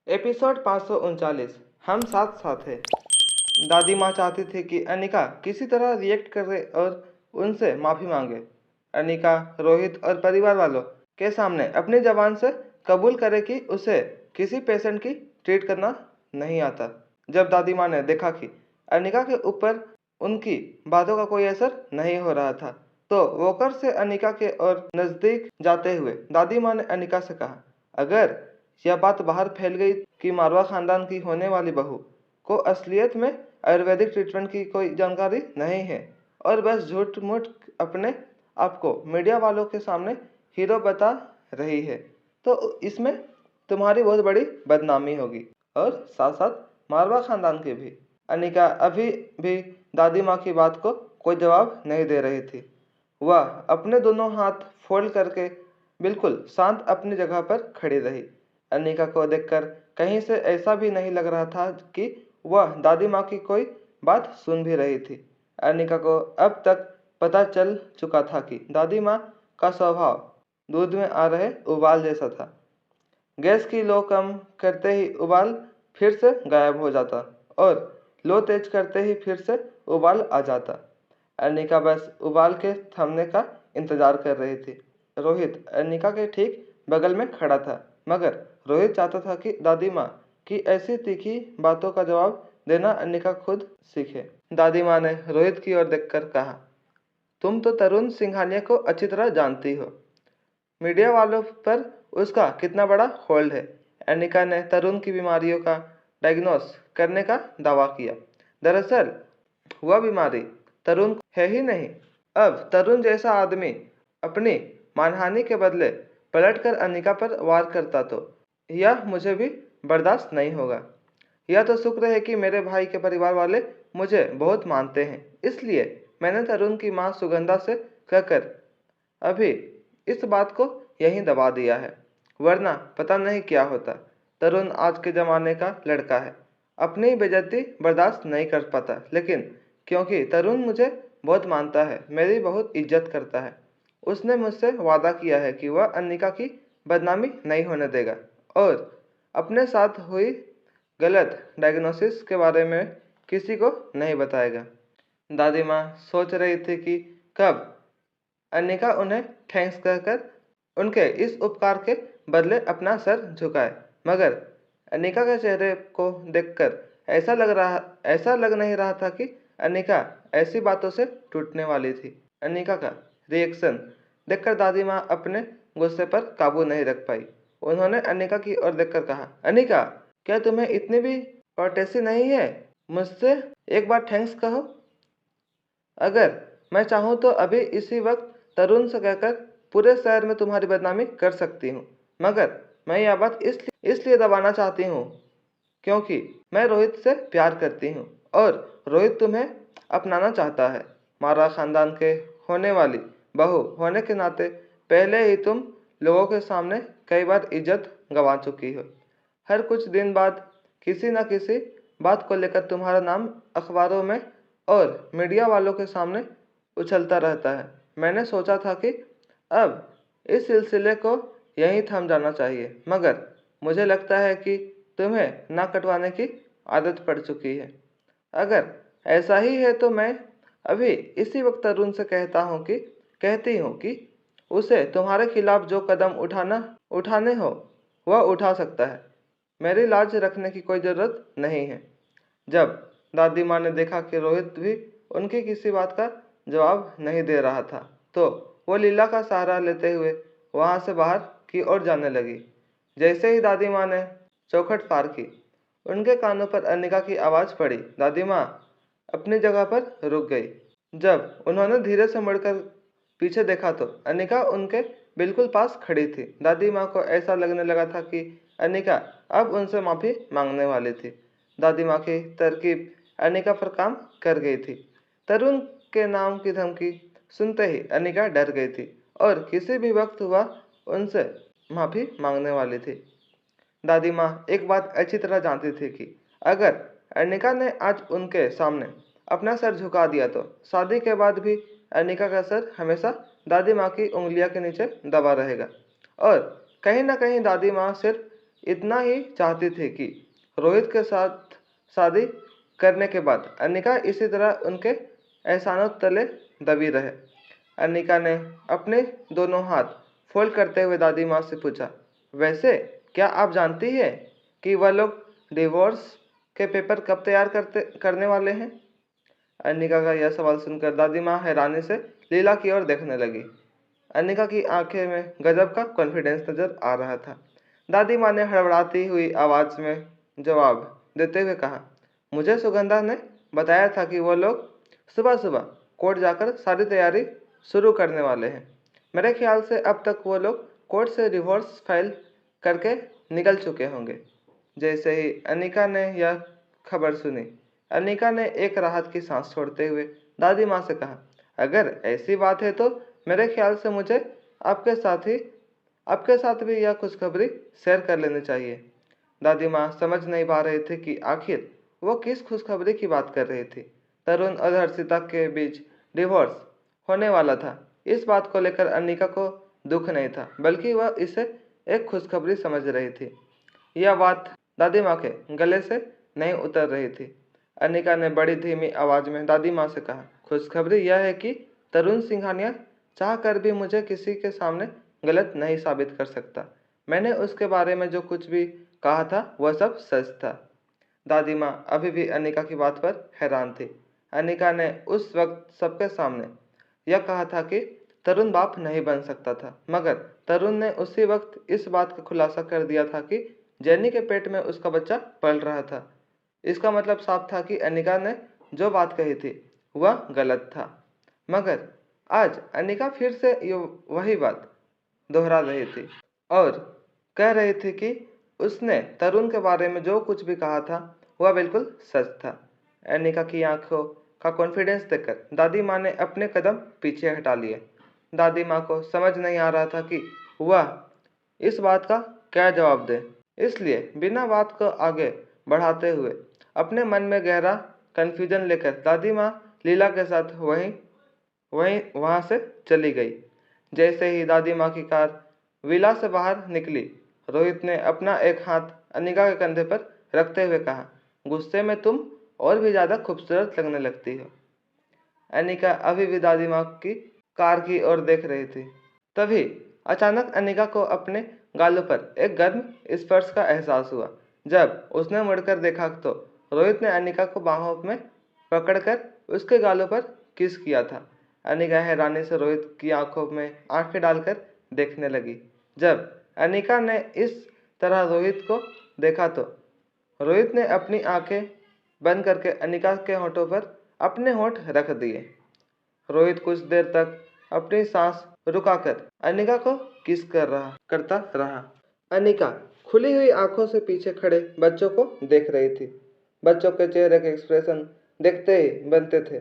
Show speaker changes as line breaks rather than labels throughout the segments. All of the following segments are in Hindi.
एपिसोड 539। हम साथ साथ हैं। दादी माँ चाहती थी कि अनिका किसी तरह रिएक्ट करे और उनसे माफ़ी मांगे। अनिका रोहित और परिवार वालों के सामने अपनी जबान से कबूल करे कि उसे किसी पेशेंट की ट्रीट करना नहीं आता। जब दादी माँ ने देखा कि अनिका के ऊपर उनकी बातों का कोई असर नहीं हो रहा था, तो वॉकर से अनिका के और नज़दीक जाते हुए दादी माँ ने अनिका से कहा, अगर यह बात बाहर फैल गई कि मारवा खानदान की होने वाली बहू को असलियत में आयुर्वेदिक ट्रीटमेंट की कोई जानकारी नहीं है और बस झूठ मूठ अपने आप को मीडिया वालों के सामने हीरो बता रही है, तो इसमें तुम्हारी बहुत बड़ी बदनामी होगी और साथ साथ मारवा खानदान की भी। अनिका अभी भी दादी माँ की बात को कोई जवाब नहीं दे रही थी। वह अपने दोनों हाथ फोल्ड करके बिल्कुल शांत अपनी जगह पर खड़ी रही। अनिका को देखकर कहीं से ऐसा भी नहीं लग रहा था कि वह दादी माँ की कोई बात सुन भी रही थी। अनिका को अब तक पता चल चुका था कि दादी माँ का स्वभाव दूध में आ रहे उबाल जैसा था। गैस की लो कम करते ही उबाल फिर से गायब हो जाता और लो तेज करते ही फिर से उबाल आ जाता। अनिका बस उबाल के थमने का इंतजार कर रही थी। रोहित अनिका के ठीक बगल में खड़ा था, मगर रोहित चाहता था कि दादी माँ की ऐसी तीखी बातों का जवाब देना अनिका खुद सीखे। दादी माँ ने रोहित की ओर देखकर कहा, तुम तो तरुण सिंघानिया को अच्छी तरह जानती हो। मीडिया वालों पर उसका कितना बड़ा होल्ड है। अनिका ने तरुण की बीमारियों का डायग्नोस करने का दावा किया। दरअसल वह बीमारी तरुण है ही नहीं। अब तरुण जैसा आदमी अपनी मानहानि के बदले पलटकर अनिका पर वार करता तो यह मुझे भी बर्दाश्त नहीं होगा। यह तो शुक्र है कि मेरे भाई के परिवार वाले मुझे बहुत मानते हैं, इसलिए मैंने तरुण की माँ सुगंधा से कहकर अभी इस बात को यहीं दबा दिया है, वरना पता नहीं क्या होता। तरुण आज के ज़माने का लड़का है, अपनी बेइज्जती बर्दाश्त नहीं कर पाता, लेकिन क्योंकि तरुण मुझे बहुत मानता है, मेरी बहुत इज्जत करता है, उसने मुझसे वादा किया है कि वह अनिका की बदनामी नहीं होने देगा और अपने साथ हुई गलत डायग्नोसिस के बारे में किसी को नहीं बताएगा। दादी माँ सोच रही थी कि कब अनिका उन्हें थैंक्स कहकर उनके इस उपकार के बदले अपना सर झुकाए, मगर अनिका के चेहरे को देखकर ऐसा लग नहीं रहा था कि अनिका ऐसी बातों से टूटने वाली थी। अनिका का रिएक्शन देखकर दादी माँ अपने गुस्से पर काबू नहीं रख पाई। उन्होंने अनिका की ओर देखकर कहा, अनिका, क्या तुम्हें इतनी भी कॉर्टेसी नहीं है? मुझसे एक बार थैंक्स कहो। अगर मैं चाहूँ तो अभी इसी वक्त तरुण से कहकर पूरे शहर में तुम्हारी बदनामी कर सकती हूँ, मगर मैं यह बात इसलिए दबाना चाहती हूँ क्योंकि मैं रोहित से प्यार करती हूँ और रोहित तुम्हें अपनाना चाहता है। मारा खानदान के होने वाली बहू होने के नाते पहले ही तुम लोगों के सामने कई बार इज्जत गंवा चुकी हो। हर कुछ दिन बाद किसी न किसी बात को लेकर तुम्हारा नाम अखबारों में और मीडिया वालों के सामने उछलता रहता है। मैंने सोचा था कि अब इस सिलसिले को यहीं थम जाना चाहिए, मगर मुझे लगता है कि तुम्हें नाक कटवाने की आदत पड़ चुकी है। अगर ऐसा ही है तो मैं अभी इसी वक्त तरुण से कहती हूँ कि उसे तुम्हारे खिलाफ जो कदम उठाने हो वह उठा सकता है। मेरी लाज रखने की कोई ज़रूरत नहीं है। जब दादी माँ ने देखा कि रोहित भी उनकी किसी बात का जवाब नहीं दे रहा था, तो वो लीला का सहारा लेते हुए वहाँ से बाहर की ओर जाने लगी। जैसे ही दादी माँ ने चौखट पार की, उनके कानों पर अनिका की आवाज़ पड़ी। दादी माँ अपनी जगह पर रुक गई। जब उन्होंने धीरे से मुड़कर पीछे देखा तो अनिका उनके बिल्कुल पास खड़ी थी। दादी माँ को ऐसा लगने लगा था कि अनिका अब उनसे माफ़ी मांगने वाली थी। दादी माँ की तरकीब अनिका पर काम कर गई थी। तरुण के नाम की धमकी सुनते ही अनिका डर गई थी और किसी भी वक्त वह उनसे माफ़ी मांगने वाली थी। दादी माँ एक बात अच्छी तरह जानती थी कि अगर अनिका ने आज उनके सामने अपना सर झुका दिया तो शादी के बाद भी अनिका का सर हमेशा दादी माँ की उंगलियों के नीचे दबा रहेगा और कहीं ना कहीं दादी माँ सिर्फ इतना ही चाहती थी कि रोहित के साथ शादी करने के बाद अनिका इसी तरह उनके एहसानों तले दबी रहे। अनिका ने अपने दोनों हाथ फोल्ड करते हुए दादी माँ से पूछा, वैसे क्या आप जानती हैं कि वह लोग डिवोर्स के पेपर कब तैयार करने वाले हैं? अनिका का यह सवाल सुनकर दादी माँ हैरानी से लीला की ओर देखने लगी। अनिका की आंखें में गजब का कॉन्फिडेंस नजर आ रहा था। दादी माँ ने हड़बड़ाती हुई आवाज में जवाब देते हुए कहा, मुझे सुगंधा ने बताया था कि वो लोग सुबह सुबह कोर्ट जाकर सारी तैयारी शुरू करने वाले हैं। मेरे ख्याल से अब तक वो लोग कोर्ट से डिवोर्स फाइल करके निकल चुके होंगे। जैसे ही अनिका ने यह खबर सुनी, अनिका ने एक राहत की सांस छोड़ते हुए दादी माँ से कहा, अगर ऐसी बात है तो मेरे ख्याल से मुझे आपके साथ भी यह खुशखबरी शेयर कर लेनी चाहिए। दादी माँ समझ नहीं पा रहे थे कि आखिर वो किस खुशखबरी की बात कर रही थी। तरुण और हर्षिता के बीच डिवोर्स होने वाला था। इस बात को लेकर अनिका को दुख नहीं था, बल्कि वह इसे एक खुशखबरी समझ रही थी। यह बात दादी माँ के गले से नहीं उतर रही थी। अनिका ने बड़ी धीमी आवाज में दादी माँ से कहा, खुशखबरी यह है कि तरुण सिंघानिया चाह कर भी मुझे किसी के सामने गलत नहीं साबित कर सकता। मैंने उसके बारे में जो कुछ भी कहा था वह सब सच था। दादी माँ अभी भी अनिका की बात पर हैरान थी। अनिका ने उस वक्त सबके सामने यह कहा था कि तरुण बाप नहीं बन सकता था, मगर तरुण ने उसी वक्त इस बात का खुलासा कर दिया था कि जेनी के पेट में उसका बच्चा पल रहा था। इसका मतलब साफ था कि अनिका ने जो बात कही थी वह गलत था। मगर आज अनिका फिर से वही बात दोहरा रही थी और कह रही थी कि उसने तरुण के बारे में जो कुछ भी कहा था वह बिल्कुल सच था। अनिका की आंखों का कॉन्फिडेंस देखकर दादी माँ ने अपने कदम पीछे हटा लिए। दादी माँ को समझ नहीं आ रहा था कि वह इस बात का क्या जवाब दे, इसलिए बिना बात को आगे बढ़ाते हुए अपने मन में गहरा कन्फ्यूजन लेकर दादी माँ लीला के साथ वहां से चली गई। जैसे ही दादी माँ की कार विला से बाहर निकली, रोहित ने अपना एक हाथ अनिका के कंधे पर रखते हुए कहा, गुस्से में तुम और भी ज्यादा खूबसूरत लगने लगती हो। अनिका अभी भी दादी माँ की कार की ओर देख रही थी। तभी अचानक अनिका को अपने गालों पर एक गर्म स्पर्श का एहसास हुआ। जब उसने मुड़कर देखा तो रोहित ने अनिका को बाहों में पकड़कर उसके गालों पर किस किया था। अनिका हैरानी से रोहित की आंखों में आंखें डालकर देखने लगी। जब अनिका ने इस तरह रोहित को देखा तो रोहित ने अपनी आंखें बंद करके अनिका के होठों पर अपने होठ रख दिए। रोहित कुछ देर तक अपनी सांस रुकाकर अनिका को किस करता रहा। अनिका खुली हुई आंखों से पीछे खड़े बच्चों को देख रही थी। बच्चों के चेहरे के एक्सप्रेशन देखते ही बनते थे।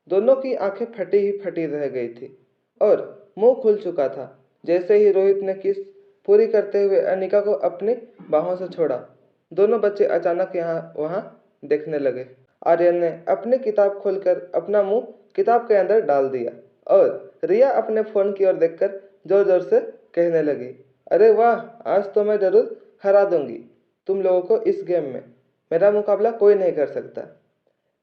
दोनों की आंखें फटी ही फटी रह गई थी और मुंह खुल चुका था। जैसे ही रोहित ने किस पूरी करते हुए अनिका को अपनी बाहों से छोड़ा, दोनों बच्चे अचानक यहाँ वहां देखने लगे। आर्यन ने अपनी किताब खोलकर अपना मुंह किताब के अंदर डाल दिया और रिया अपने फोन की ओर देखकर जोर जोर से कहने लगी, अरे वाह, आज तो मैं जरूर हरा दूंगी तुम लोगों को इस गेम में। मेरा मुकाबला कोई नहीं कर सकता।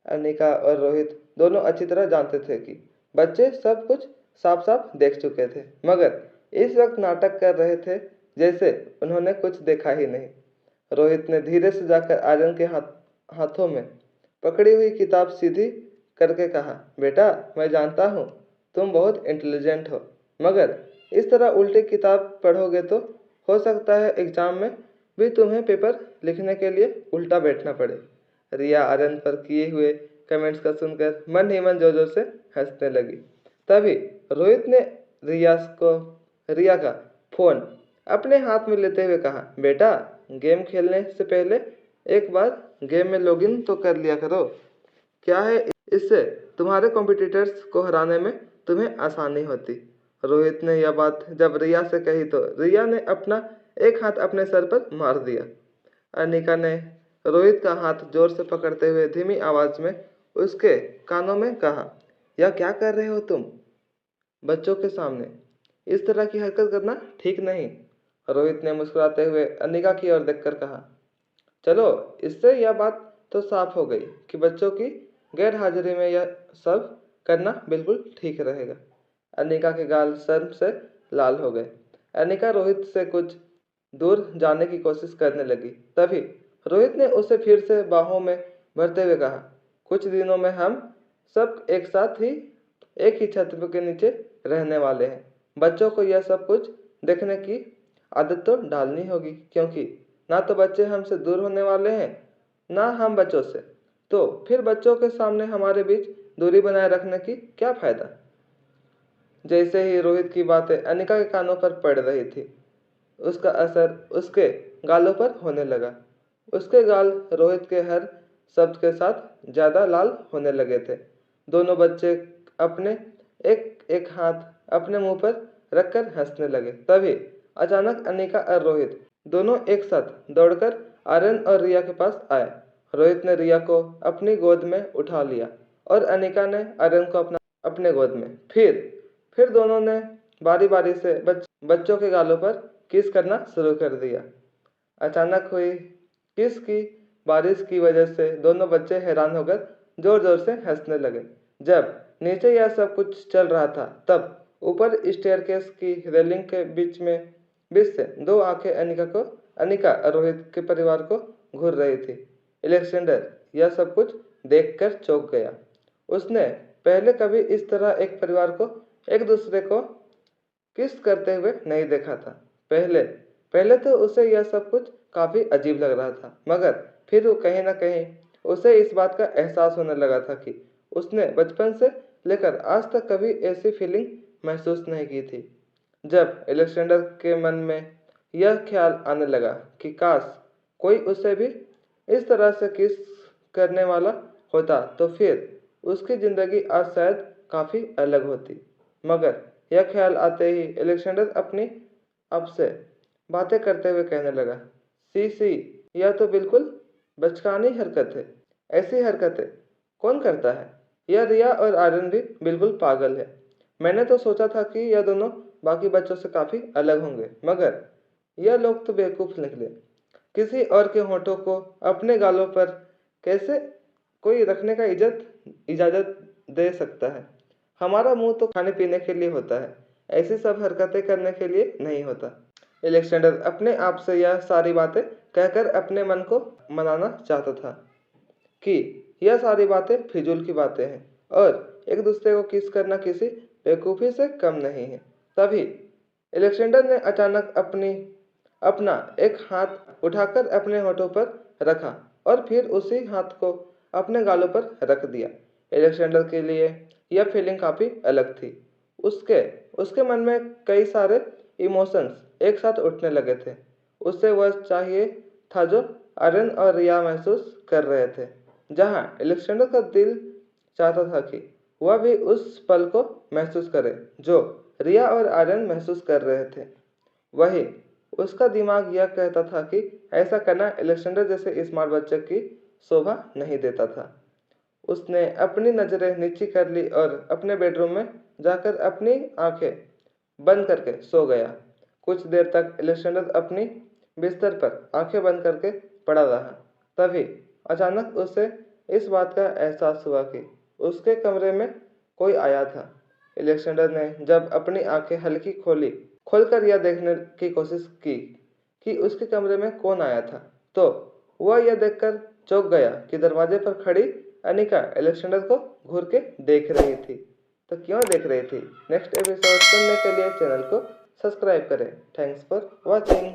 अनिका और रोहित दोनों अच्छी तरह जानते थे कि बच्चे सब कुछ साफ साफ देख चुके थे, मगर इस वक्त नाटक कर रहे थे जैसे उन्होंने कुछ देखा ही नहीं। रोहित ने धीरे से जाकर आर्यन के हाथों में पकड़ी हुई किताब सीधी करके कहा, बेटा, मैं जानता हूँ तुम बहुत इंटेलिजेंट हो, मगर इस तरह उल्टी किताब पढ़ोगे तो हो सकता है एग्जाम में भी तुम्हें पेपर लिखने के लिए उल्टा बैठना पड़े। रिया आर्यन पर किए हुए कमेंट्स का सुनकर मन ही मन जोर जोर से हंसने लगी। तभी रोहित ने रिया का फोन अपने हाथ में लेते हुए कहा, बेटा, गेम खेलने से पहले एक बार गेम में लॉगिन तो कर लिया करो। क्या है, इससे तुम्हारे कॉम्पिटिटर्स को हराने में तुम्हें आसानी होती। रोहित ने यह बात जब रिया से कही तो रिया ने अपना एक हाथ अपने सर पर मार दिया। अनिका ने रोहित का हाथ जोर से पकड़ते हुए धीमी आवाज में उसके कानों में कहा, यह क्या कर रहे हो तुम? बच्चों के सामने इस तरह की हरकत करना ठीक नहीं। रोहित ने मुस्कुराते हुए अनिका की ओर देखकर कहा। चलो, इससे यह बात तो साफ हो गई कि बच्चों की गैर हाजिरी में यह सब करना बिल्कुल ठीक रहेगा। अनिका के गाल शर्म से लाल हो गए। अनिका रोहित से कुछ दूर जाने की कोशिश करने लगी। तभी रोहित ने उसे फिर से बाहों में भरते हुए कहा, कुछ दिनों में हम सब एक साथ ही एक ही छत के नीचे रहने वाले हैं। बच्चों को यह सब कुछ देखने की आदत तो डालनी होगी, क्योंकि ना तो बच्चे हमसे दूर होने वाले हैं, ना हम बच्चों से। तो फिर बच्चों के सामने हमारे बीच दूरी बनाए रखने की क्या फायदा। जैसे ही रोहित की बातें अनिका के कानों पर पड़ रही थी, उसका असर उसके गालों पर होने लगा। उसके गाल रोहित के हर शब्द के साथ ज्यादा लाल होने लगे थे। दोनों बच्चे अपने एक एक हाथ अपने मुंह पर रखकर हंसने लगे। तभी अचानक अनिका और रोहित दोनों एक साथ दौड़कर आर्यन और रिया के पास आए। रोहित ने रिया को अपनी गोद में उठा लिया और अनिका ने आर्यन को अपने गोद में। फिर दोनों ने बारी बारी से बच्चों के गालों पर किस करना शुरू कर दिया। अचानक हुई किस की बारिश की वजह से दोनों बच्चे हैरान होकर जोर जोर से हंसने लगे। जब नीचे यह सब कुछ चल रहा था, तब ऊपर स्टेयरकेस की रेलिंग के बीच से दो आंखें अनिका और रोहित के परिवार को घूर रही थी। अलेक्जेंडर यह सब कुछ देखकर चौंक गया। उसने पहले कभी इस तरह एक परिवार को एक दूसरे को किस करते हुए नहीं देखा था। पहले तो उसे यह सब कुछ काफी अजीब लग रहा था, मगर फिर वो कहीं ना कहीं उसे इस बात का एहसास होने लगा था कि उसने बचपन से लेकर आज तक कभी ऐसी फीलिंग महसूस नहीं की थी। जब अलेक्जेंडर के मन में यह ख्याल आने लगा कि काश कोई उसे भी इस तरह से किस करने वाला होता, तो फिर उसकी जिंदगी आज शायद काफी अलग होती। मगर यह ख्याल आते ही अलेक्जेंडर अपनी आप से बातें करते हुए कहने लगा, सी यह तो बिल्कुल बचकानी हरकत है। ऐसी हरकतें कौन करता है। यह रिया और आर्यन भी बिल्कुल पागल है। मैंने तो सोचा था कि यह दोनों बाकी बच्चों से काफी अलग होंगे, मगर यह लोग तो बेवकूफ निकले। किसी और के होठों को अपने गालों पर कैसे कोई रखने का इजाजत दे सकता है। हमारा मुंह तो खाने पीने के लिए होता है, ऐसी सब हरकतें करने के लिए नहीं होता। अलेक्जेंडर अपने आप से यह सारी बातें कहकर अपने मन को मनाना चाहता था कि यह सारी बातें फिजूल की बातें हैं और एक दूसरे को किस करना किसी बेवकूफ़ी से कम नहीं है। तभी अलेक्जेंडर ने अचानक अपना एक हाथ उठाकर अपने होठों पर रखा और फिर उसी हाथ को अपने गालों पर रख दिया। अलेक्जेंडर के लिए यह फीलिंग काफ़ी अलग थी। उसके मन में कई सारे इमोशंस एक साथ उठने लगे थे। उसे वह चाहिए था जो आर्यन और रिया महसूस कर रहे थे। जहां अलेक्जेंडर का दिल चाहता था कि वह भी उस पल को महसूस करे जो रिया और आर्यन महसूस कर रहे थे, वही उसका दिमाग यह कहता था कि ऐसा करना अलेक्जेंडर जैसे स्मार्ट बच्चे की शोभा नहीं देता था। उसने अपनी नज़रें नीची कर ली और अपने बेडरूम में जाकर अपनी आंखें बंद करके सो गया। कुछ देर तक अलेक्जेंडर अपनी बिस्तर पर आंखें बंद करके पड़ा रहा। तभी अचानक उसे इस बात का एहसास हुआ कि उसके कमरे में कोई आया था। अलेक्जेंडर ने जब अपनी आंखें हल्की खोलकर यह देखने की कोशिश की कि उसके कमरे में कौन आया था, तो वह यह देखकर चौंक गया कि दरवाजे पर खड़ी अनिका अलेक्जेंडर को घूर के देख रही थी। तो क्यों देख रही थी? नेक्स्ट एपिसोड सुनने के लिए चैनल को सब्सक्राइब करें। Thanks for watching.